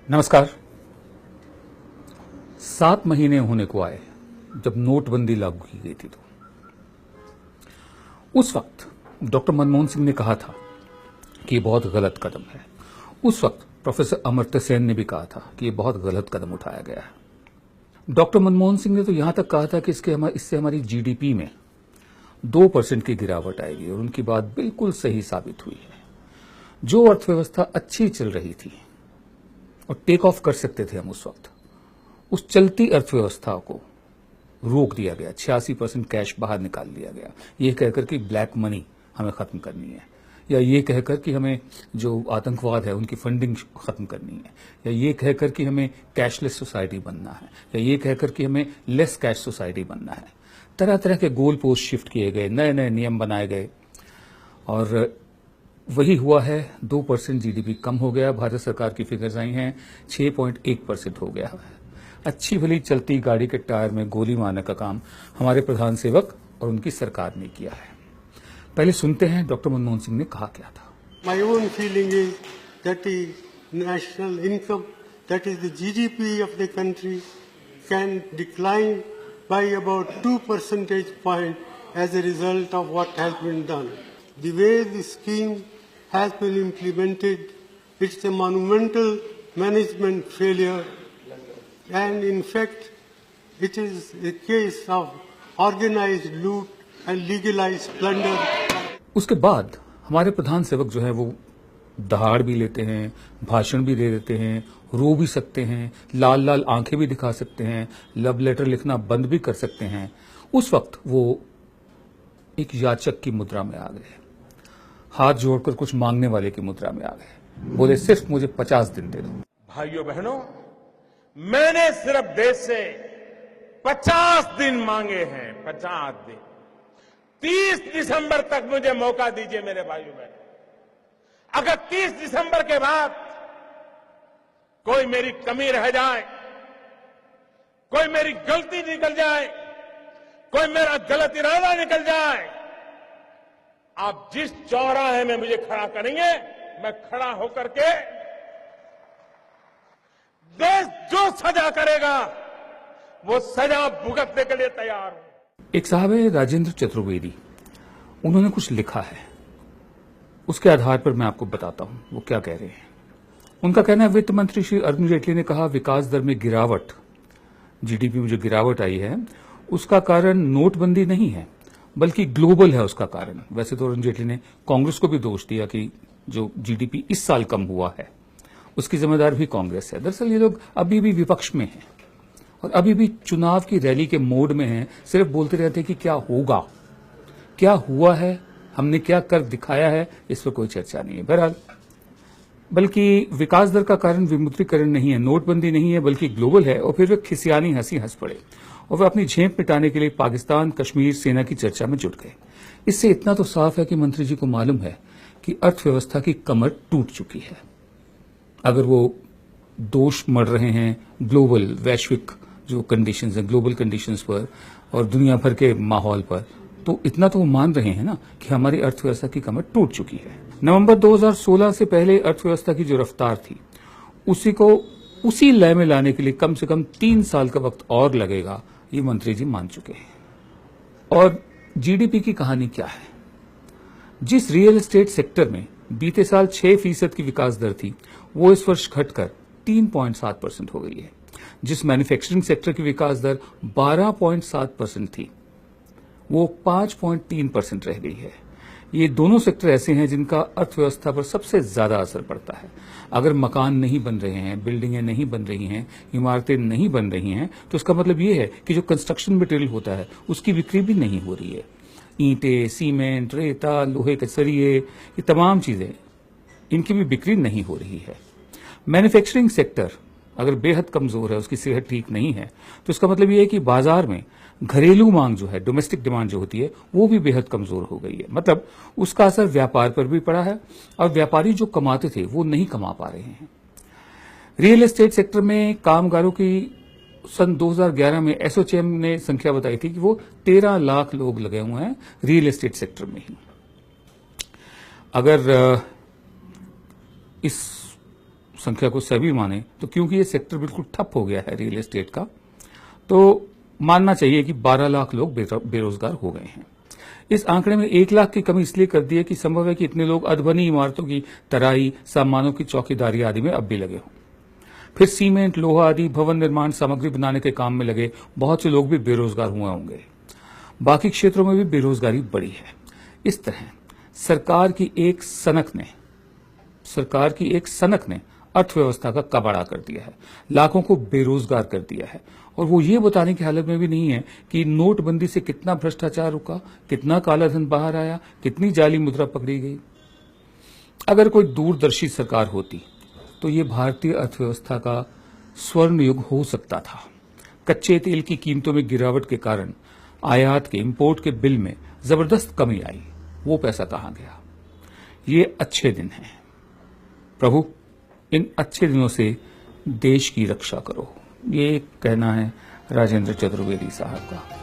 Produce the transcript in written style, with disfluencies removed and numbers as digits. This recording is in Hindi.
नमस्कार। 7 महीने होने को आए जब नोटबंदी लागू की गई थी, तो उस वक्त डॉक्टर मनमोहन सिंह ने कहा था कि ये बहुत गलत कदम है। उस वक्त प्रोफेसर अमर्त्य सेन ने भी कहा था कि ये बहुत गलत कदम उठाया गया है। डॉक्टर मनमोहन सिंह ने तो यहां तक कहा था कि इससे हमारी जीडीपी में 2% की गिरावट आएगी, और उनकी बात बिल्कुल सही साबित हुई है। जो अर्थव्यवस्था अच्छी चल रही थी और टेक ऑफ कर सकते थे हम, उस वक्त उस चलती अर्थव्यवस्था को रोक दिया गया। 86% कैश बाहर निकाल दिया गया, ये कहकर कि ब्लैक मनी हमें खत्म करनी है, या ये कहकर कि हमें जो आतंकवाद है उनकी फंडिंग खत्म करनी है, या ये कहकर कि हमें कैशलेस सोसाइटी बनना है, या ये कहकर कि हमें लेस कैश सोसाइटी बनना है। तरह तरह के गोल पोस्ट शिफ्ट किए गए, नए नए नियम बनाए गए, और वही हुआ है। 2% जीडीपी कम हो गया। भारत सरकार की फिगर्स आई हैं, 6.1% हो गया है। अच्छी भली चलती गाड़ी के टायर में गोली मारने का काम हमारे प्रधान सेवक और उनकी सरकार ने किया है। पहले सुनते हैं डॉक्टर मनमोहन सिंह ने कहा क्या था। My own feeling is that the national income, that is the GDP of the country, can decline by about 2 percentage points as a result of what has been done. The way the scheme has been implemented, it's a monumental management failure, and in fact, it is a case of organized loot and legalized plunder. उसके बाद हमारे प्रधान सेवक जो है वो दहाड़ भी लेते हैं, भाषण भी दे देते हैं, रो भी सकते हैं, लाल लाल आंखें भी दिखा सकते हैं, लव लेटर लिखना बंद भी कर सकते हैं। उस वक्त वो एक याचक की मुद्रा में आ गए, हाथ जोड़कर कुछ मांगने वाले की मुद्रा में आ गए। बोले सिर्फ मुझे 50 दिन दे दो। भाइयों बहनों, मैंने सिर्फ देश से 50 दिन मांगे हैं, 50 दिन। 30 दिसंबर तक मुझे मौका दीजिए मेरे भाइयों बहनों। अगर 30 दिसंबर के बाद कोई मेरी कमी रह जाए, कोई मेरी गलती निकल जाए, कोई मेरा गलत इरादा निकल जाए, आप जिस चौराहे में मुझे खड़ा करेंगे, मैं खड़ा होकर के देश जो सजा करेगा वो सजा भुगतने के लिए तैयार हूं। एक साहब है राजेंद्र चतुर्वेदी, उन्होंने कुछ लिखा है, उसके आधार पर मैं आपको बताता हूं वो क्या कह रहे हैं। उनका कहना है, वित्त मंत्री श्री अरुण जेटली ने कहा विकास दर में गिरावट, जीडीपी में जो गिरावट आई है उसका कारण नोटबंदी नहीं है बल्कि ग्लोबल है उसका कारण। वैसे तो अरुण जेटली ने कांग्रेस को भी दोष दिया कि जो जीडीपी इस साल कम हुआ है उसकी जिम्मेदार भी कांग्रेस है। दरअसल ये लोग अभी भी विपक्ष में हैं और अभी भी चुनाव की रैली के मोड में हैं, सिर्फ बोलते रहते हैं कि क्या होगा, क्या हुआ है, हमने क्या कर दिखाया है, इस पर कोई चर्चा नहीं है। बहरहाल, बल्कि विकास दर का कारण विमुद्रीकरण नहीं है, नोटबंदी नहीं है, बल्कि ग्लोबल है। और फिर वे खिसियानी हंसी हंस पड़े और वे अपनी झेप मिटाने के लिए पाकिस्तान कश्मीर सेना की चर्चा में जुट गए। इससे इतना तो साफ है कि मंत्री जी को मालूम है कि अर्थव्यवस्था की कमर टूट चुकी है। अगर वो दोष मढ़ रहे हैं ग्लोबल वैश्विक जो कंडीशंस हैं, ग्लोबल कंडीशंस पर और दुनिया भर के माहौल पर, तो इतना तो वो मान रहे हैं ना कि हमारी अर्थव्यवस्था की कमर टूट चुकी है। नवंबर 2016 से पहले अर्थव्यवस्था की जो रफ्तार थी उसी लय में लाने के लिए कम से कम 3 साल का वक्त और लगेगा, ये मंत्री जी मान चुके हैं। और जीडीपी की कहानी क्या है? जिस रियल एस्टेट सेक्टर में बीते साल 6% की विकास दर थी, वो इस वर्ष घटकर 3.7% हो गई है। जिस मैन्युफैक्चरिंग सेक्टर की विकास दर 12.7% थी, वो 5.3% रह गई है। ये दोनों सेक्टर ऐसे हैं जिनका अर्थव्यवस्था पर सबसे ज्यादा असर पड़ता है। अगर मकान नहीं बन रहे हैं, बिल्डिंगें नहीं बन रही हैं, इमारतें नहीं बन रही हैं, तो इसका मतलब ये है कि जो कंस्ट्रक्शन मटेरियल होता है उसकी बिक्री भी नहीं हो रही है। ईंटें, सीमेंट, रेता, लोहे के सरिये, ये तमाम चीजें, इनकी भी बिक्री नहीं हो रही है। मैन्युफैक्चरिंग सेक्टर अगर बेहद कमजोर है, उसकी सेहत ठीक नहीं है, तो इसका मतलब ये है कि बाजार में घरेलू मांग जो है, डोमेस्टिक डिमांड जो होती है, वो भी बेहद कमजोर हो गई है। मतलब उसका असर व्यापार पर भी पड़ा है और व्यापारी जो कमाते थे वो नहीं कमा पा रहे हैं। रियल एस्टेट सेक्टर में कामगारों की सन 2011 में एसोचैम ने संख्या बताई थी कि वो 13 लाख लोग लगे हुए हैं रियल एस्टेट सेक्टर में ही। अगर इस संख्या को सभी माने तो क्योंकि ये सेक्टर बिल्कुल ठप हो गया है रियल एस्टेट का, तो मानना चाहिए कि 12 लाख लोग बेरोजगार हो गए हैं। इस आंकड़े में 1 लाख की कमी इसलिए कर दी है कि संभव है कि इतने लोग अधबनी इमारतों की तराई, सामानों की चौकीदारी आदि में अब भी लगे हों। फिर सीमेंट, लोहा आदि भवन निर्माण सामग्री बनाने के काम में लगे बहुत से लोग भी बेरोजगार हुए होंगे। बाकी क्षेत्रों में भी बेरोजगारी बढ़ी है। इस तरह सरकार की एक सनक ने अर्थव्यवस्था का कबाड़ा कर दिया है, लाखों को बेरोजगार कर दिया है, और वो ये बताने की हालत में भी नहीं है कि नोटबंदी से कितना भ्रष्टाचार रुका, कितना कालाधन बाहर आया, कितनी जाली मुद्रा पकड़ी गई। अगर कोई दूरदर्शी सरकार होती तो ये भारतीय अर्थव्यवस्था का स्वर्ण युग हो सकता था। कच्चे तेल की कीमतों में गिरावट के कारण आयात के, इंपोर्ट के बिल में जबरदस्त कमी आई। वो पैसा कहां गया? ये अच्छे दिन हैं। प्रभु, इन अच्छे दिनों से देश की रक्षा करो। ये कहना है राजेंद्र चतुर्वेदी साहब का।